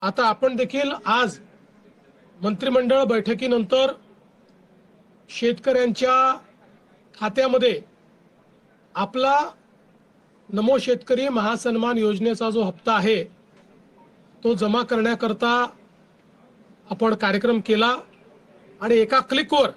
आता आपण देखील आज मंत्रिमंडळ बैठकीनंतर शेतकऱ्यांच्या खात्यामध्ये आपला नमो शेतकरी महासन्मान योजनेचा जो हप्ता आहे तो जमा करण्याकरता आपण कार्यक्रम केला आणि एका क्लिकवर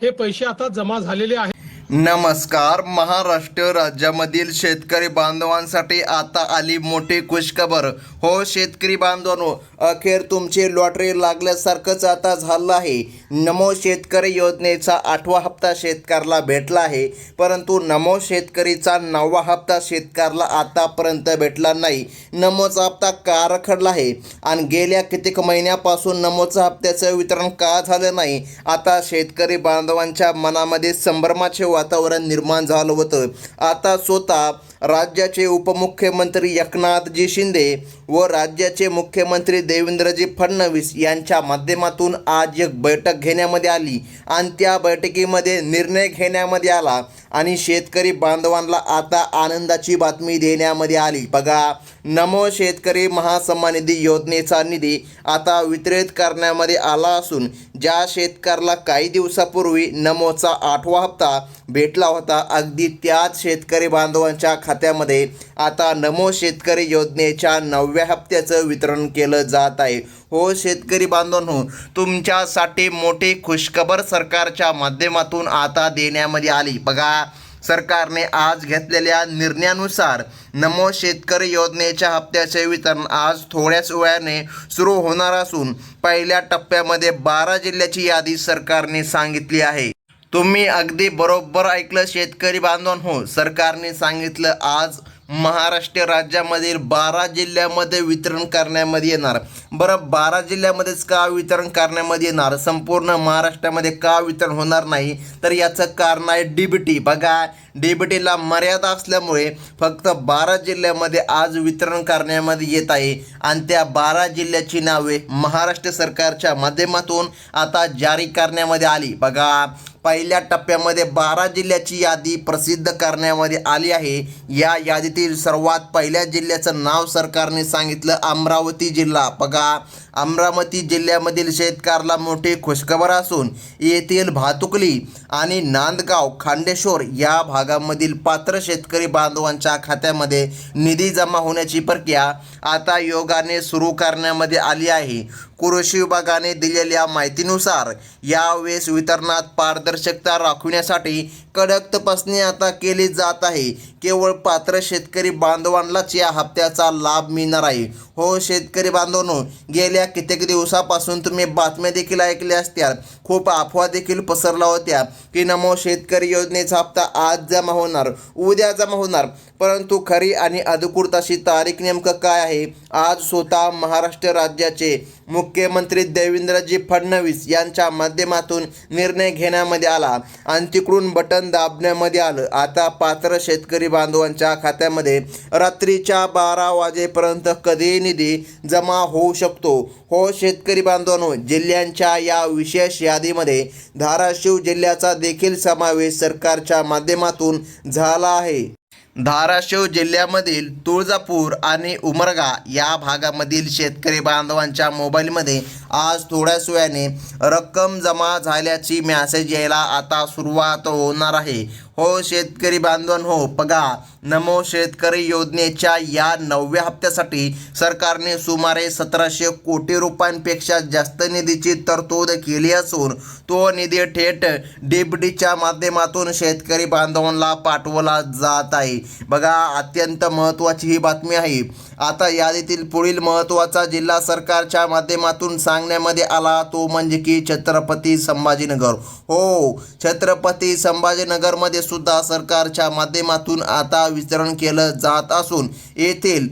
हे पैसे आता जमा झालेले आहेत। नमस्कार। महाराष्ट्र राज्यामधील शेतकरी बांधवांसाठी आता आली मोठी खुशखबर। हो शेतकरी बांधवांनो, अखेर तुमची लॉटरी लागल्यासारखंच आता झालं आहे। नमो शेतकरी योजनेचा 8वा हप्ता शेतकऱ्याला भेटला आहे, परंतु नमो शेतकरीचा 9वा हप्ता शेतकऱ्याला आतापर्यंत भेटला नाही। नमोचा हप्ता का रखडला आहे आणि गेल्या कित्येक महिन्यापासून नमोचा हप्त्याचं वितरण का झालं नाही, आता शेतकरी बांधवांच्या मनामध्ये संभ्रमाचे वातावरण निर्माण झालं होतं। आता स्वतः राज्याचे उपमुख्यमंत्री एकनाथजी शिंदे व राज्याचे मुख्यमंत्री देवेंद्रजी फडणवीस यांच्या माध्यमातून आज एक बैठक घेण्यामध्ये आली आणि त्या बैठकीमध्ये निर्णय घेण्यामध्ये आला आणि शेतकरी बांधवांना आता आनंदाची बातमी देण्यामध्ये आली। बघा, नमो शेतकरी महासन्मान निधी योजनेचा निधी आता वितरित करण्यामध्ये आला असून ज्या शेतकऱ्याला काही दिवसापूर्वी नमोचा 8वा हप्ता भेटला होता, अगदी त्याच शेतकरी बांधवांच्या खात्यामध्ये आता नमो शेतकरी योजनेच्या 9व्या हप्त्याचं वितरण केलं जात आहे। हो शेतकरी बांधवांनो, तुमच्यासाठी मोठी खुशखबर सरकारच्या माध्यमातून आता देण्यामध्ये आली। बघा, सरकारने आज घेतलेल्या निर्णयानुसार नमो शेतकरी योजनेच्या हप्त्याचे वितरण आज थोड्याच वेळाने सुरू होणार असून पहिल्या टप्प्यामध्ये 12 जिल्ह्याची यादी सरकारने सांगितली आहे। तुम्ही अगदी बरोबर ऐकलं शेतकरी बांधवांनो, सरकारने सांगितलं आज महाराष्ट्र राज्यामधील 12 जिल्ह्यामध्ये वितरण करण्यामध्ये येणार। बरं, 12 जिल्ह्यामध्येच का वितरण करण्यामध्ये येणार, संपूर्ण महाराष्ट्रामध्ये का वितरण होणार नाही, तर याचं कारण आहे डीबीटी। बघा, डीबीटीला मर्यादा असल्यामुळे फक्त 12 जिल्ह्यामध्ये आज वितरण करण्यामध्ये येत आहे आणि त्या 12 जिल्ह्याची नावे महाराष्ट्र सरकारच्या माध्यमातून आता जारी करण्यामध्ये आली। बघा, पहिल्या टप्प्यामध्ये 12 जिल्ह्याची यादी प्रसिद्ध करण्यामध्ये आली आहे। या यादीतील सर्वात पहिल्या जिल्ह्याचं नाव सरकारने सांगितलं अमरावती जिल्हा। बघा, अमरावती जिल्ह्यामधील शेतकऱ्याला मोठी खुशखबर असून येथील भातुकली आणि नांदगाव खांडेश्वर या भागामधील पात्र शेतकरी बांधवांच्या खात्यामध्ये निधी जमा होण्याची प्रक्रिया आता योगाने सुरू करण्यामध्ये आली आहे। कृषी विभागाने दिलेल्या माहितीनुसार यावेळेस वितरणात पारदर्शकता राखण्यासाठी कडक तपासणी आता केली जात आहे। केवळ पात्र शेतकरी बांधवांनाच या हप्त्याचा लाभ मिळणार आहे। हो शेतकरी बांधवांनो, गेल्या कित्येक दिवसापासून तुम्ही बातम्या देखील ऐकल्या असत्या, खूप अफवा देखील पसरल्या होत्या की नमो शेतकरी योजनेचा हप्ता आज जमा होणार, उद्या जमा होणार, परंतु खरी आणि अधिकृत अशी तारीख नेमकं काय आहे, आज स्वतः महाराष्ट्र राज्याचे मुख्यमंत्री देवेंद्रजी फडणवीस यांच्या माध्यमातून निर्णय घेण्यामध्ये आला आणि तिकडून बटन दाबण्यामध्ये आलं। आता पात्र शेतकरी बांधवांच्या खात्यामध्ये रात्रीच्या 12 वाजेपर्यंत कधीही निधी जमा होऊ शकतो। हो शेतकरी बांधवांनो, जिल्ह्यांच्या या विशेष यादीमध्ये धाराशिव जिल्ह्याचा देखील समावेश सरकारच्या माध्यमातून झाला आहे। धाराशिव जिल्ह्यामधील तुळजापूर आणि उमरगा या भागामधील शेतकरी बांधवांच्या मोबाईलमध्ये आज थोड्याच वेळाने रक्कम जमा झाल्याची मेसेज यायला आता सुरुवात होणार आहे। हो शेतकरी बांधवांनो, बघा, नमो शेतकरी योजनेच्या या 9व्या हप्त्यासाठी सरकारने सुमारे 1700 कोटी रुपयांपेक्षा जास्त निधीची तरतूद केली असून तो निधी थेट डीबीटीच्या माध्यमातून शेतकरी बांधवांना पाठवला जात आहे। बघा, अत्यंत महत्त्वाची ही बातमी आहे। आता यादीतील पुढील महत्त्वाचा जिल्हा सरकारच्या माध्यमातून सांगण्यामध्ये आला तो म्हणजे की छत्रपती संभाजीनगर। हो, छत्रपती संभाजीनगरमध्ये सुद्धा सरकारच्या माध्यमातून आता वितरण केलं जात असून येथील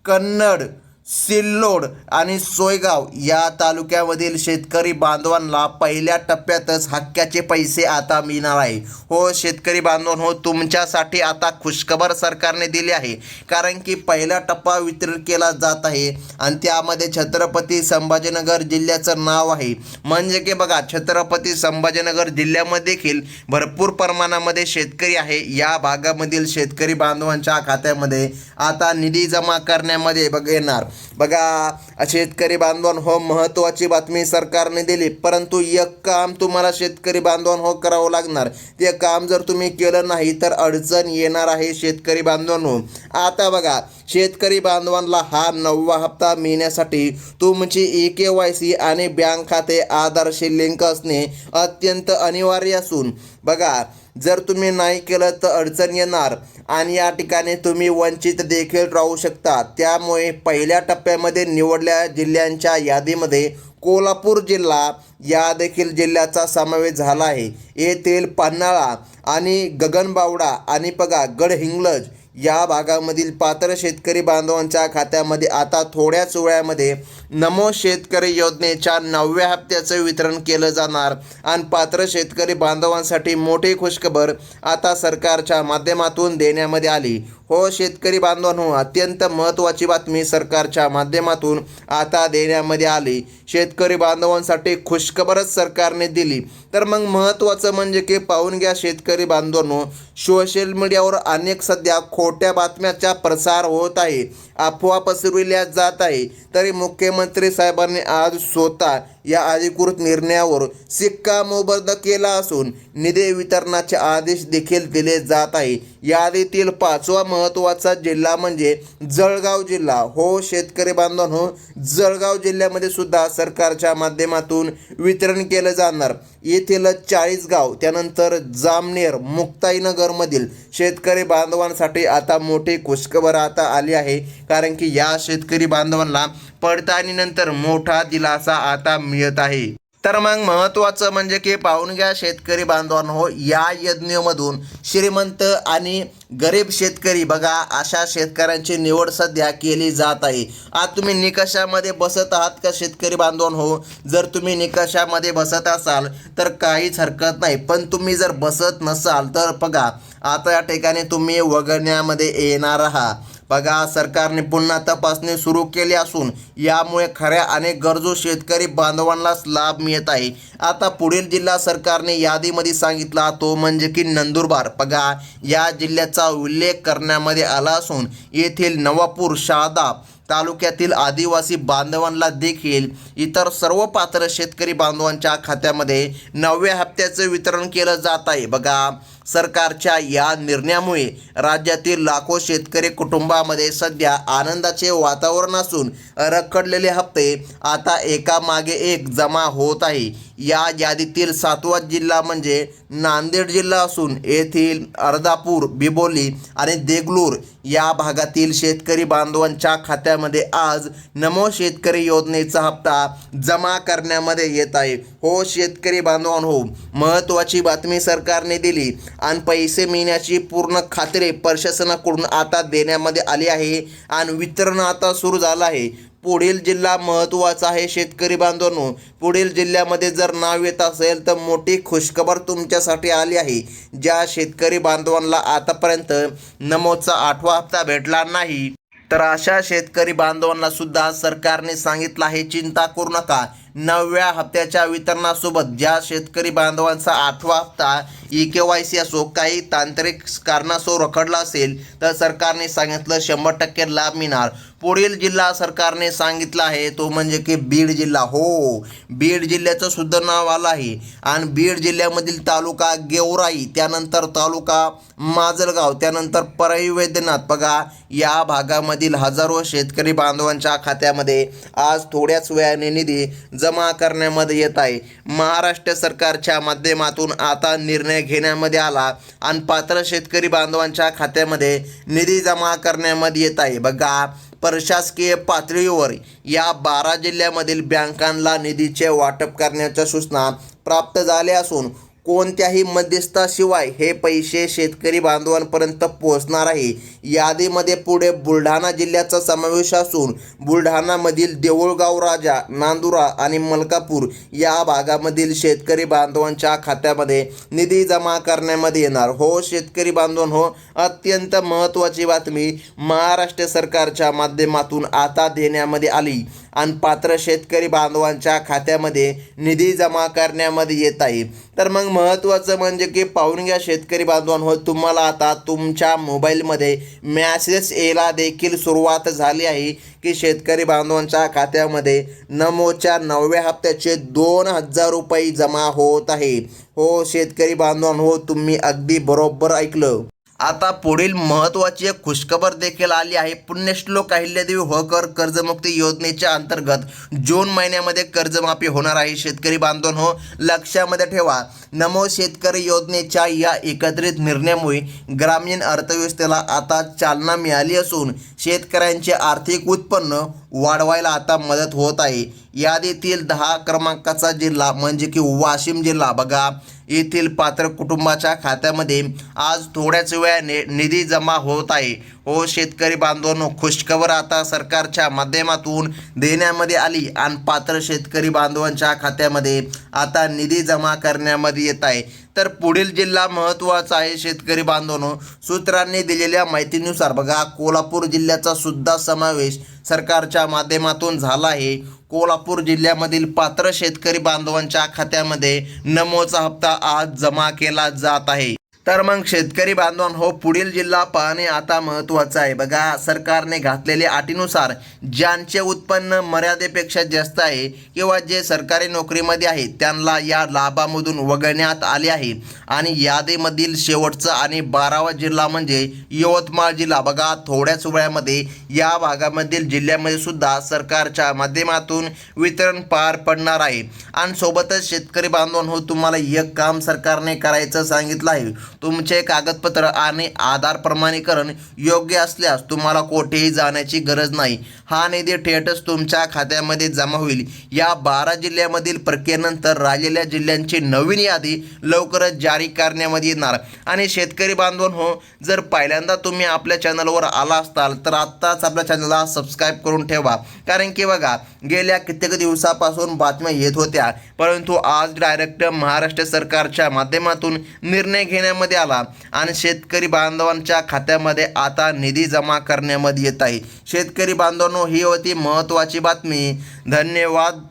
कन्नड, सिल्लोड आणि सोयगाव या तालुक्यामधील शेतकरी बांधवांना पहिल्या टप्प्यातच हक्काचे पैसे आता मिळणार आहे। हो शेतकरी बांधवांनो, तुमच्यासाठी आता खुशखबर सरकारने दिली आहे, कारण की पहिला टप्पा वितरित केला जात आहे आणि त्यामध्ये छत्रपती संभाजीनगर जिल्ह्याचं नाव आहे। म्हणजे की बघा, छत्रपती संभाजीनगर जिल्ह्यामध्ये देखील भरपूर प्रमाणामध्ये शेतकरी आहे। या भागामधील शेतकरी बांधवांच्या खात्यामध्ये आता निधी जमा करण्यामध्ये येणार. बघा शेतकरी बांधवांनो, हो महत्त्वाची बातमी सरकारने दिली, परंतु एक काम तुम्हाला शेतकरी बांधवांनो हो करावं लागणार. ते काम जर तुम्ही केलं नाही तर अडचण येणार आहे शेतकरी बांधवांनो. आता बघा शेतकरी बांधवांना हा 9वा हप्ता मिळण्यासाठी तुमची EKYC आणि बँक खाते आधारशी लिंक असणे अत्यंत अनिवार्य असून बघा जर तुम्ही नाही केलं तर अडचण येणार आणि या ठिकाणी तुम्ही वंचित देखील राहू शकता. त्यामुळे पहिल्या टप्प्यामध्ये निवडलेल्या जिल्ह्यांच्या यादीमध्ये कोल्हापूर जिल्हा या देखील जिल्ह्याचा समावेश झाला आहे. येथील पन्हाळा आणि गगनबावडा आणि बघा गडहिंग्लज या भागामधील पात्र शेतकरी बांधवांच्या खात्यामध्ये आता थोड्याच वेळामध्ये नमो शेतकरी योजनेच्या 9व्या हप्त्याचं वितरण केलं जाणार आणि पात्र शेतकरी बांधवांसाठी मोठी खुशखबर आता सरकारच्या माध्यमातून देण्यामध्ये आली. हो शेतकरी बांधवांनो, अत्यंत महत्त्वाची बातमी सरकारच्या माध्यमातून आता देण्यामध्ये आली. शेतकरी बांधवांसाठी खुशखबरच सरकारने दिली. तर मग महत्त्वाचं म्हणजे की पाहून घ्या शेतकरी बांधवांनो, सोशल मीडियावर अनेक सध्या खोट्या बातम्याचा प्रसार होत आहे, अफवा पसरविल्या जात आहे. तरी मुख्यमंत्री साहेबांनी आज स्वतः या अधिकृत निर्णयावर शिक्कामोर्तब केला असून निधी वितरणाचे आदेश देखील दिले जात आहे. यादीतील 5वा महत्त्वाचा जिल्हा म्हणजे जळगाव जिल्हा. हो शेतकरी बांधवांनो, जळगाव जिल्ह्यामध्ये सुद्धा सरकारच्या माध्यमातून वितरण केलं जाणार. येथील 40 गाव त्यानंतर जामनेर मुक्ताईनगरमधील शेतकरी बांधवांसाठी आता मोठी खुशखबर आता आली आहे, कारण की या शेतकरी बांधवांना पडताळणीनंतर मोठा दिलासा आता मिळत आहे. तर मग महत्त्वाचं म्हणजे की पाहून घ्या शेतकरी बांधवांनो, या योजनेमधून श्रीमंत आणि गरीब शेतकरी बघा अशा शेतकऱ्यांची निवड सध्या केली जात आहे. आज तुम्ही निकषामध्ये बसत आहात का शेतकरी बांधवांनो? जर तुम्ही निकषामध्ये बसत असाल तर काहीच हरकत नाही, पण तुम्ही जर बसत नसाल तर बघा आता या ठिकाणी तुम्ही वगळण्यामध्ये येणार आहात. बघा सरकारने पुन्हा तपासणी सुरू केली असून यामुळे खऱ्या अनेक गरजू शेतकरी बांधवांनाच लाभ मिळत आहे. आता पुढील जिल्हा सरकारने यादीमध्ये सांगितला तो म्हणजे की नंदुरबार. बघा या जिल्ह्याचा उल्लेख करण्यामध्ये आला असून येथील नवापूर शहादा तालुक्यातील आदिवासी बांधवांना देखील इतर सर्व पात्र शेतकरी बांधवांच्या खात्यामध्ये 9व्या हप्त्याचं वितरण केलं जात आहे. बघा सरकारच्या या निर्णयामुळे राज्यातील लाखो शेतकरी कुटुंबामध्ये सध्या आनंदाचे वातावरण असून रखडलेले हप्ते आता एकामागे एक जमा होत आहे. या यादीतील 7वा जिल्हा म्हणजे नांदेड जिल्हा असून येथील अर्धापूर, बिबोली आणि देगलूर या भागातील शेतकरी बांधवांच्या खात्यामध्ये आज नमो शेतकरी योजनेचा हप्ता जमा करण्यामध्ये येत आहे. हो शेतकरी बांधवांनो, महत्त्वाची बातमी सरकारने दिली आणि पैसे मिळण्याची पूर्ण खात्री प्रशासनाकडून आता देण्यामध्ये आली आहे आणि वितरण आता सुरू झालं आहे. पुढील जिल्हा महत्त्वाचा आहे शेतकरी बांधवांनो. पुढील जिल्ह्यामध्ये जर नाव येत असेल तर मोठी खुशखबर तुमच्यासाठी आली आहे. ज्या शेतकरी बांधवांना आतापर्यंत नमोचा 8वा हप्ता भेटला नाही तर अशा शेतकरी बांधवांना सुद्धा सरकारने सांगितलं आहे चिंता करू नका. 9व्या हप्त्याच्या वितरणासोबत ज्या शेतकरी बांधवांचा 8वा हप्ता EKYC असो काही तांत्रिक कारणासो रखडला असेल तर सरकारने सांगितलं 100% लाभ मिळणार. पुढील जिल्हा सरकारने सांगितलं आहे तो म्हणजे की बीड जिल्हा. हो बीड जिल्ह्याचं सुद्धा नाव आलं आहे आणि बीड जिल्ह्यामधील तालुका गेवराई, त्यानंतर तालुका माजलगाव, त्यानंतर परळी वैद्यनाथ. बघा या भागामधील हजारो शेतकरी बांधवांच्या खात्यामध्ये आज थोड्याच वेळाने निधी जमा करण्यामध्ये येत आहे. महाराष्ट्र सरकारच्या माध्यमातून आता निर्णय घेण्यामध्ये आला आणि पात्र शेतकरी बांधवांच्या खात्यामध्ये निधी जमा करण्यामध्ये येत आहे. बघा प्रशासकीय पातळीवर या 12 जिल्ह्यामधील बँकांना निधीचे वाटप करण्याच्या सूचना प्राप्त झाल्या असून कोणत्याही मध्यस्थाशिवाय हे पैसे शेतकरी बांधवांपर्यंत पोहोचणार आहे. यादीमध्ये पुढे बुलढाणा जिल्ह्याचा समावेश असून बुलढाणामधील देऊळगाव राजा, नांदुरा आणि मलकापूर या भागामधील शेतकरी बांधवांच्या खात्यामध्ये निधी जमा करण्यामध्ये येणार. हो शेतकरी बांधवांनो, अत्यंत महत्त्वाची बातमी महाराष्ट्र सरकारच्या माध्यमातून आता देण्यामध्ये आली आणि पात्र शेतकरी बांधवांच्या खात्यामध्ये निधी जमा करण्यामध्ये येत आहे. तर मग महत्त्वाचं म्हणजे की पाहून घ्या शेतकरी बांधवांनो, तुम्हाला आता तुमच्या मोबाईलमध्ये मॅसेज यायला देखील सुरुवात झाली आहे की शेतकरी बांधवांच्या खात्यामध्ये नमोच्या 9व्या हप्त्याचे 2,000 रुपये जमा होत आहे. हो शेतकरी बांधवांनो, तुम्ही अगदी बरोबर ऐकलं. आता पुढील महत्त्वाची एक खुशखबर देखील आली आहे. पुण्यश्लोक अहिल्यादेवी होळकर कर्जमुक्ती योजनेच्या अंतर्गत जून महिन्यामध्ये कर्जमाफी होणार आहे. शेतकरी बांधवांनो, लक्षामध्ये ठेवा, नमो शेतकरी योजनेच्या या एकत्रित निर्णयामुळे ग्रामीण अर्थव्यवस्थेला आता चालना मिळाली असून शेतकऱ्यांचे आर्थिक उत्पन्न वाढवायला आता मदत होत आहे. यादीतील 10 क्रमांकाचा जिल्हा म्हणजे की वाशिम जिल्हा बघा, येथील पात्र कुटुंबाच्या खात्यामध्ये आज थोड्याच वेळाने निधी जमा होत आहे. हो शेतकरी बांधवांनो, खुशखबर आता सरकारच्या माध्यमातून देण्यामध्ये आली आणि पात्र शेतकरी बांधवांच्या खात्यामध्ये आता निधी जमा करण्यामध्ये येत आहे. तर पुढील जिल्हा महत्त्वाचा आहे शेतकरी बांधवांनो. सूत्रांनी दिलेल्या माहितीनुसार बघा, कोल्हापूर जिल्ह्याचा सुद्धा समावेश सरकारच्या माध्यमातून झाला आहे. कोल्हापूर जिल्ह्यामधील पात्र शेतकरी बांधवांच्या खात्यामध्ये नमोचा हप्ता आज जमा केला जात आहे. तर मग शेतकरी बांधवांनो, पुढील जिल्हा पाहणे आता महत्त्वाचं आहे. बघा, सरकारने घातलेल्या अटीनुसार ज्यांचे उत्पन्न मर्यादेपेक्षा जास्त आहे किंवा जे सरकारी नोकरीमध्ये आहेत त्यांना या लाभामधून वगळण्यात आले आहे. आणि यादीमधील शेवटचा आणि 12वा जिल्हा म्हणजे यवतमाळ जिल्हा. बघा, थोड्याच वेळामध्ये या भागामधील जिल्ह्यामध्ये सुद्धा सरकारच्या माध्यमातून वितरण पार पडणार आहे. आणि सोबतच शेतकरी बांधवांनो, तुम्हाला एक काम सरकारने करायचं सांगितलं आहे. तुमचे कागदपत्र आणि आधार प्रमाणीकरण योग्य असल्यास तुम्हाला कोठेही जाण्याची गरज नाही. हा निधी थेटच तुमच्या खात्यामध्ये जमा होईल. या 12 जिल्ह्यामधील प्रक्रियेनंतर राहिलेल्या जिल्ह्यांची नवीन यादी लवकरच जारी करण्यामध्ये येणार. आणि शेतकरी बांधवांनो, जर पहिल्यांदा तुम्ही आपल्या चॅनलवर आला असाल तर आत्ताच आपल्या चॅनलला सबस्क्राईब करून ठेवा. कारण की बघा, गेल्या कित्येक दिवसापासून बातम्या येत होत्या, परंतु आज डायरेक्ट महाराष्ट्र सरकारच्या माध्यमातून निर्णय घेण्यामध्ये आला आणि शेतकरी बांधवांच्या खात्यामध्ये आता निधी जमा करण्यामध्ये येत आहे. शेतकरी बांधवांनो, ही होती महत्त्वाची बातमी. धन्यवाद.